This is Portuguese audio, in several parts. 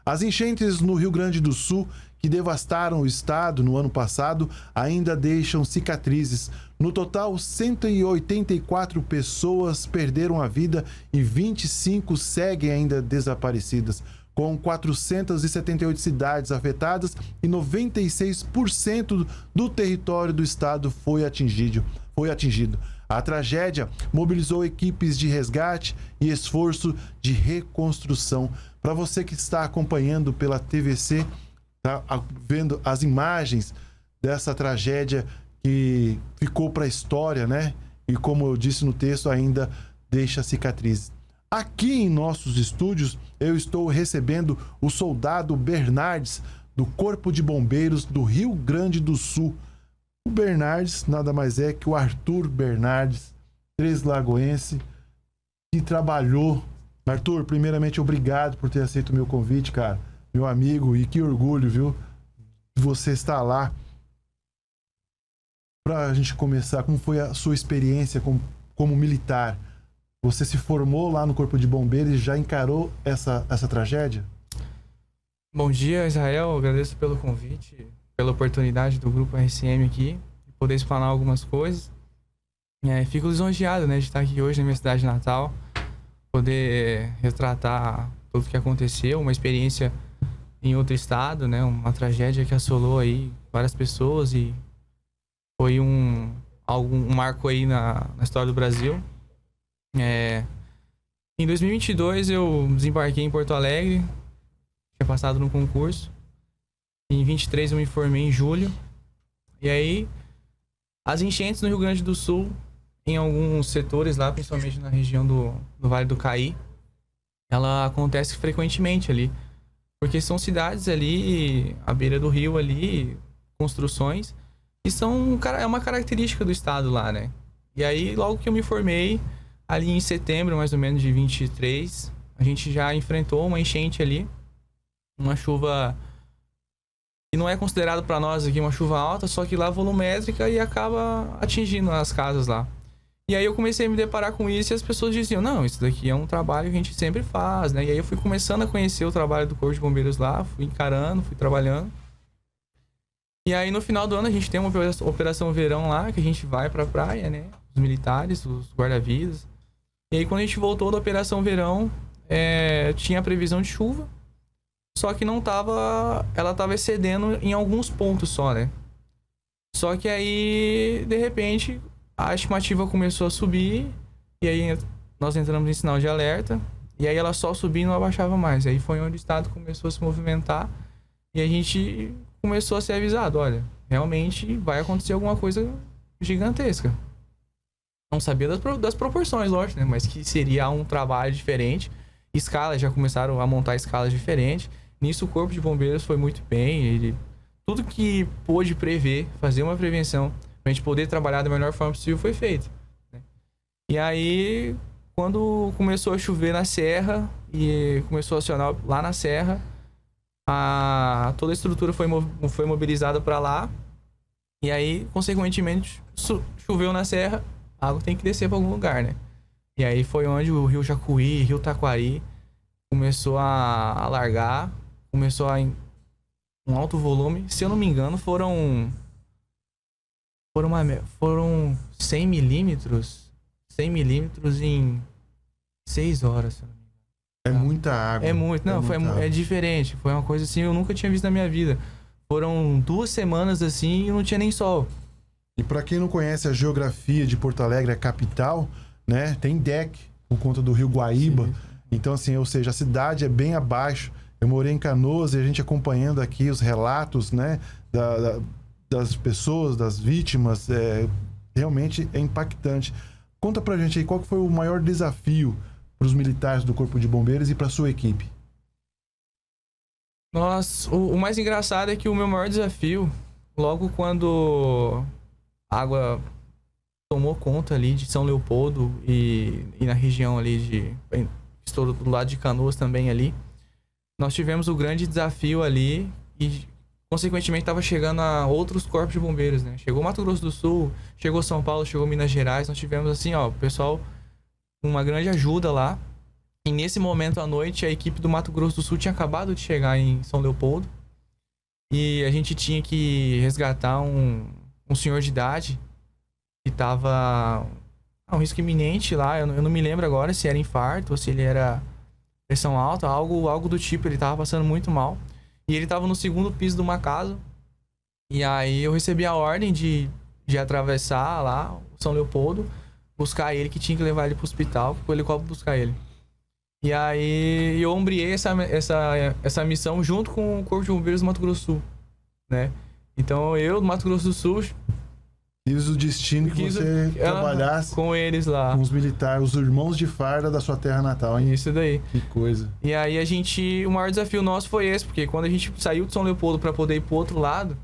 As enchentes no Rio Grande do Sul, que devastaram o estado no ano passado, ainda deixam cicatrizes. No total, 184 pessoas perderam a vida e 25 seguem ainda desaparecidas, com 478 cidades afetadas e 96% do território do estado foi atingido. A tragédia mobilizou equipes de resgate e esforço de reconstrução. Para você que está acompanhando pela TVC, tá vendo as imagens dessa tragédia que ficou para a história, né? E como eu disse no texto, ainda deixa cicatrizes. Aqui em nossos estúdios, eu estou recebendo o soldado Bernardes, do Corpo de Bombeiros do Rio Grande do Sul. O Bernardes nada mais é que o Arthur Bernardes, treslagoense, que trabalhou. Arthur, primeiramente, obrigado por ter aceito o meu convite, cara. Meu amigo, e que orgulho, viu? Você estar lá. Pra gente começar, como foi a sua experiência como militar? Você se formou lá no Corpo de Bombeiros e já encarou essa tragédia? Bom dia, Israel. Agradeço pelo convite, pela oportunidade do Grupo RCM aqui, de poder explanar algumas coisas. Fico lisonjeado, né, de estar aqui hoje na minha cidade natal, poder retratar tudo o que aconteceu, uma experiência em outro estado, né, uma tragédia que assolou aí várias pessoas e foi um marco aí na história do Brasil. Em 2022 eu desembarquei em Porto Alegre, tinha passado no concurso. Em 23 eu me formei em julho. E aí, as enchentes no Rio Grande do Sul, em alguns setores lá, principalmente na região do Vale do Caí, ela acontece frequentemente ali. Porque são cidades ali, à beira do rio ali, construções, e é uma característica do estado lá, né? E aí, logo que eu me formei, ali em setembro, mais ou menos, de 23, a gente já enfrentou uma enchente ali, uma chuva que não é considerado para nós aqui uma chuva alta, só que lá volumétrica e acaba atingindo as casas lá. E aí eu comecei a me deparar com isso e as pessoas diziam, não, isso daqui é um trabalho que a gente sempre faz, né? E aí eu fui começando a conhecer o trabalho do Corpo de Bombeiros lá, fui encarando, fui trabalhando. E aí no final do ano a gente tem uma operação verão lá, que a gente vai pra praia, né? Os militares, os guarda-vidas. E aí quando a gente voltou da operação verão, tinha a previsão de chuva, só que ela tava excedendo em alguns pontos só, né? Só que aí, de repente, a estimativa começou a subir, e aí nós entramos em sinal de alerta, e aí ela só subia e não abaixava mais. Aí foi onde o estado começou a se movimentar, e a gente começou a ser avisado, olha, realmente vai acontecer alguma coisa gigantesca. Não sabia das proporções, lógico, né? Mas que seria um trabalho diferente. Escalas, já começaram a montar escalas diferentes. Nisso o Corpo de Bombeiros foi muito bem. Tudo que pôde prever, fazer uma prevenção, pra gente poder trabalhar da melhor forma possível, foi feito, né? E aí, quando começou a chover na serra, e começou a acionar lá na serra, toda a estrutura foi mobilizada para lá. E aí, consequentemente, choveu na serra, a água tem que descer para algum lugar, né? E aí foi onde o Rio Jacuí, Rio Taquari começou a largar, começou um alto volume. Se eu não me engano, foram 100 milímetros em 6 horas, se eu não me engano. É muita água. É muito, não, é diferente. Foi uma coisa assim, eu nunca tinha visto na minha vida. Foram 2 semanas assim e não tinha nem sol. E para quem não conhece a geografia de Porto Alegre, a capital, né, tem deck por conta do Rio Guaíba. Sim. Então, assim, ou seja, a cidade é bem abaixo. Eu morei em Canoas e a gente acompanhando aqui os relatos, né, das pessoas, das vítimas, realmente é impactante. Conta pra gente aí qual que foi o maior desafio para os militares do Corpo de Bombeiros e para sua equipe. Nossa, o mais engraçado é que o meu maior desafio, logo quando a água tomou conta ali de São Leopoldo e na região ali estou do lado de Canoas também ali, nós tivemos o grande desafio ali e consequentemente estava chegando a outros corpos de bombeiros, né? Chegou Mato Grosso do Sul, chegou São Paulo, chegou Minas Gerais, nós tivemos assim, ó, o pessoal uma grande ajuda lá. E nesse momento à noite, a equipe do Mato Grosso do Sul tinha acabado de chegar em São Leopoldo. E a gente tinha que resgatar um senhor de idade que tava um risco iminente lá. Eu não me lembro agora se era infarto ou se ele era pressão alta, algo do tipo. Ele tava passando muito mal. E ele tava no segundo piso de uma casa. E aí eu recebi a ordem de atravessar lá o São Leopoldo, buscar ele, que tinha que levar ele pro hospital, pro helicóptero buscar ele. E aí eu ombreei essa missão junto com o Corpo de Bombeiros do Mato Grosso do Sul, né? Então eu, do Mato Grosso do Sul... Quis o destino que você trabalhasse com eles lá. Com os militares, os irmãos de farda da sua terra natal, hein? Isso daí. Que coisa. E aí o maior desafio nosso foi esse, porque quando a gente saiu de São Leopoldo pra poder ir pro outro lado,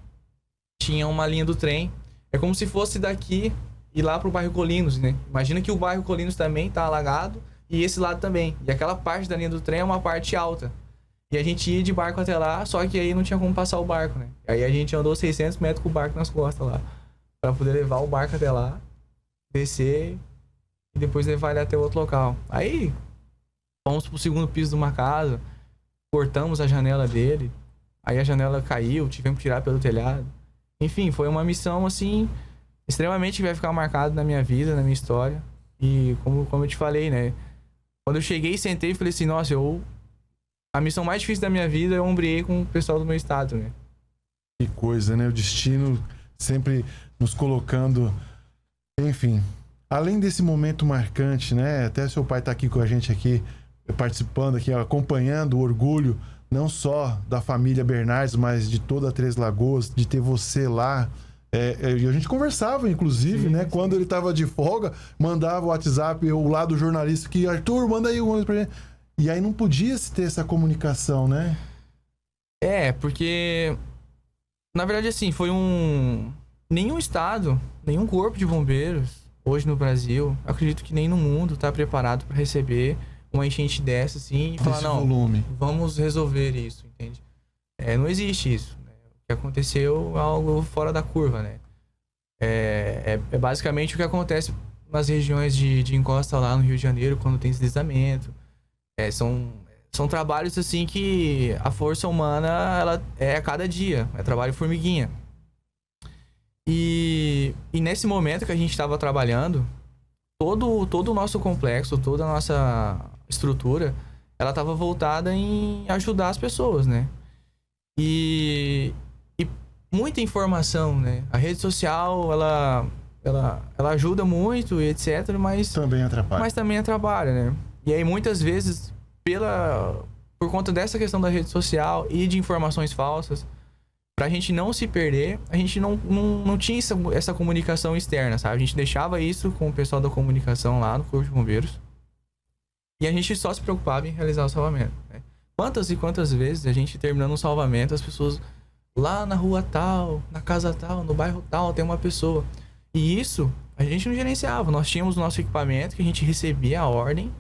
tinha uma linha do trem. É como se fosse daqui e lá pro bairro Colinos, né? Imagina que o bairro Colinos também tá alagado e esse lado também. E aquela parte da linha do trem é uma parte alta. E a gente ia de barco até lá, só que aí não tinha como passar o barco, né? Aí a gente andou 600 metros com o barco nas costas lá, pra poder levar o barco até lá, descer e depois levar ele até outro local. Aí fomos pro segundo piso de uma casa, cortamos a janela dele, aí a janela caiu, tivemos que tirar pelo telhado. Enfim, foi uma missão, assim, extremamente que vai ficar marcada na minha vida, na minha história. E como eu te falei, né? Quando eu cheguei, sentei e falei assim, nossa, a missão mais difícil da minha vida eu ombreei com o pessoal do meu estado, né? Que coisa, né? O destino sempre nos colocando... Enfim, além desse momento marcante, né? Até seu pai tá aqui com a gente aqui, participando aqui, acompanhando o orgulho não só da família Bernardes, mas de toda a Três Lagoas, de ter você lá. E a gente conversava, inclusive, né? Quando ele tava de folga, mandava o WhatsApp, o lado jornalista, que Arthur, manda aí uma coisa pra gente. E aí não podia se ter essa comunicação, né? Porque... Na verdade, assim, foi nenhum estado, nenhum corpo de bombeiros, hoje no Brasil, acredito que nem no mundo, tá preparado para receber uma enchente dessa, assim, e falar, não, volume. Vamos resolver isso, entende? Não existe isso, né? O que aconteceu é algo fora da curva, né? É basicamente o que acontece nas regiões de encosta lá no Rio de Janeiro, quando tem deslizamento. São trabalhos, assim, que a força humana, ela é a cada dia, é trabalho formiguinha. E nesse momento que a gente estava trabalhando, todo o nosso complexo, toda a nossa estrutura, ela estava voltada em ajudar as pessoas, né? E muita informação, né? A rede social, ela ajuda muito e etc, mas também atrapalha, né? E aí muitas vezes, por conta dessa questão da rede social e de informações falsas, pra gente não se perder, a gente não tinha essa comunicação externa, sabe? A gente deixava isso com o pessoal da comunicação lá no Corpo de Bombeiros. E a gente só se preocupava em realizar o salvamento, né? Quantas e quantas vezes a gente terminando um salvamento, as pessoas lá na rua tal, na casa tal, no bairro tal, tem uma pessoa. E isso a gente não gerenciava. Nós tínhamos o nosso equipamento que a gente recebia a ordem,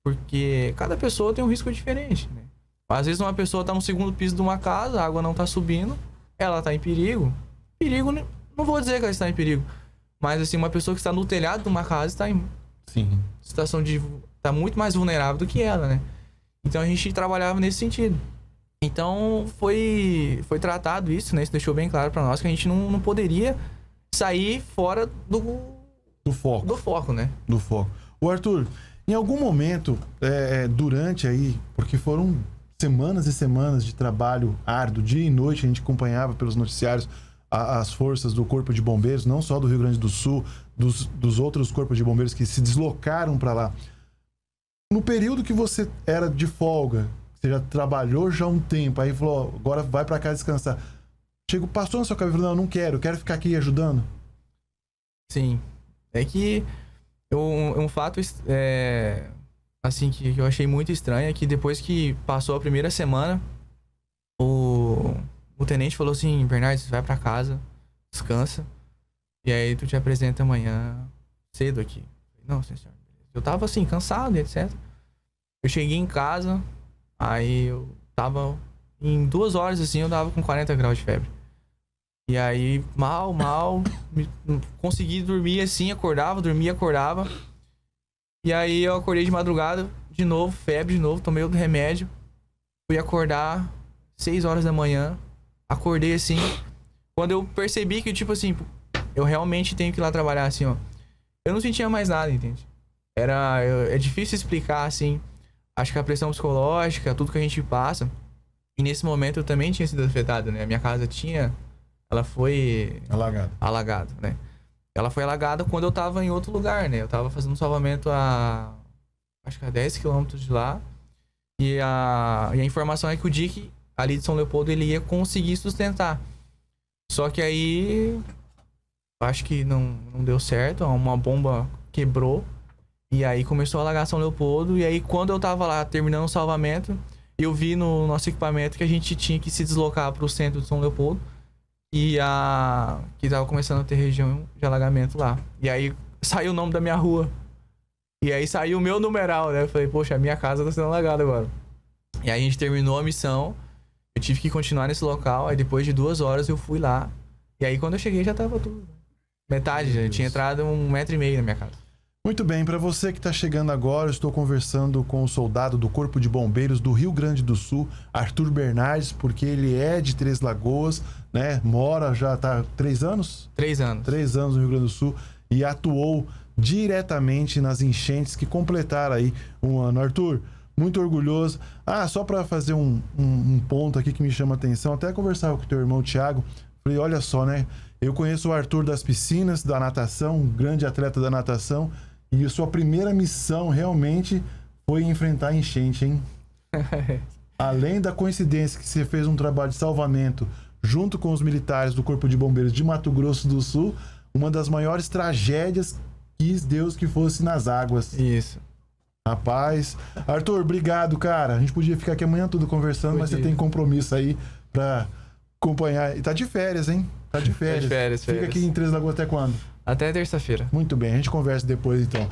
porque cada pessoa tem um risco diferente, né? Às vezes uma pessoa tá no segundo piso de uma casa, a água não tá subindo, ela tá em perigo. Perigo, não vou dizer que ela está em perigo, mas assim, uma pessoa que está no telhado de uma casa está em situação de... tá muito mais vulnerável do que ela, né? Então a gente trabalhava nesse sentido. Então foi tratado isso, né? Isso deixou bem claro para nós que a gente não poderia sair fora do foco, né? Do foco. O Arthur, em algum momento, durante aí, porque foram semanas e semanas de trabalho árduo, dia e noite, a gente acompanhava pelos noticiários as forças do Corpo de Bombeiros, não só do Rio Grande do Sul, dos outros corpos de bombeiros que se deslocaram para lá. No período que você era de folga, você já trabalhou já há um tempo, aí falou, agora vai para casa descansar. Passou na sua cabeça e falou, não quero ficar aqui ajudando? Sim. É que um fato assim que eu achei muito estranho é que depois que passou a primeira semana, o tenente falou assim, Bernardes, vai pra casa, descansa, e aí tu te apresenta amanhã cedo aqui. Não, senhor. Eu tava assim, cansado, etc. Eu cheguei em casa, aí eu tava... Em 2 horas, assim, eu tava com 40 graus de febre. E aí, mal, consegui dormir assim, acordava, dormia, acordava. E aí eu acordei de madrugada, de novo, febre de novo, tomei outro remédio. Fui acordar 6 horas da manhã. Acordei assim. Quando eu percebi que, tipo assim, eu realmente tenho que ir lá trabalhar, assim, ó. Eu não sentia mais nada, entende? É difícil explicar, assim. Acho que a pressão psicológica, tudo que a gente passa. E nesse momento eu também tinha sido afetado, né? A minha casa ela foi alagada, né? Ela foi alagada quando eu tava em outro lugar, né? Eu tava fazendo um salvamento acho que a 10 quilômetros de lá. E a informação é que o Dick, ali de São Leopoldo, ele ia conseguir sustentar. Só que aí, acho que não deu certo, uma bomba quebrou. E aí começou a alagar São Leopoldo. E aí quando eu tava lá terminando o salvamento, eu vi no nosso equipamento que a gente tinha que se deslocar pro centro de São Leopoldo. E que tava começando a ter região de alagamento lá. E aí saiu o nome da minha rua. E aí saiu o meu numeral, né? Eu falei, poxa, a minha casa tá sendo alagada agora. E aí a gente terminou a missão. Eu tive que continuar nesse local. Aí depois de 2 horas eu fui lá. E aí quando eu cheguei já tava tudo. Metade, já tinha entrado 1,5 metro na minha casa. Muito bem, para você que está chegando agora, eu estou conversando com o soldado do Corpo de Bombeiros do Rio Grande do Sul, Arthur Bernardes, porque ele é de Três Lagoas, né? Mora já tá 3 anos? 3 anos. 3 anos no Rio Grande do Sul e atuou diretamente nas enchentes que completaram aí um ano. Arthur, muito orgulhoso. Só para fazer um ponto aqui que me chama a atenção, até conversava com o teu irmão Thiago, falei, olha só, né? Eu conheço o Arthur das piscinas, da natação, um grande atleta da natação, e a sua primeira missão realmente foi enfrentar a enchente, hein? Além da coincidência que você fez um trabalho de salvamento junto com os militares do Corpo de Bombeiros de Mato Grosso do Sul, uma das maiores tragédias quis Deus que fosse nas águas. Isso. Rapaz. Arthur, obrigado, cara. A gente podia ficar aqui amanhã tudo conversando, mas você tem compromisso aí pra acompanhar. E tá de férias, hein? Tá de férias. Tá de férias. Fica aqui em Três Lagoas até quando? Até terça-feira. Muito bem, a gente conversa depois então.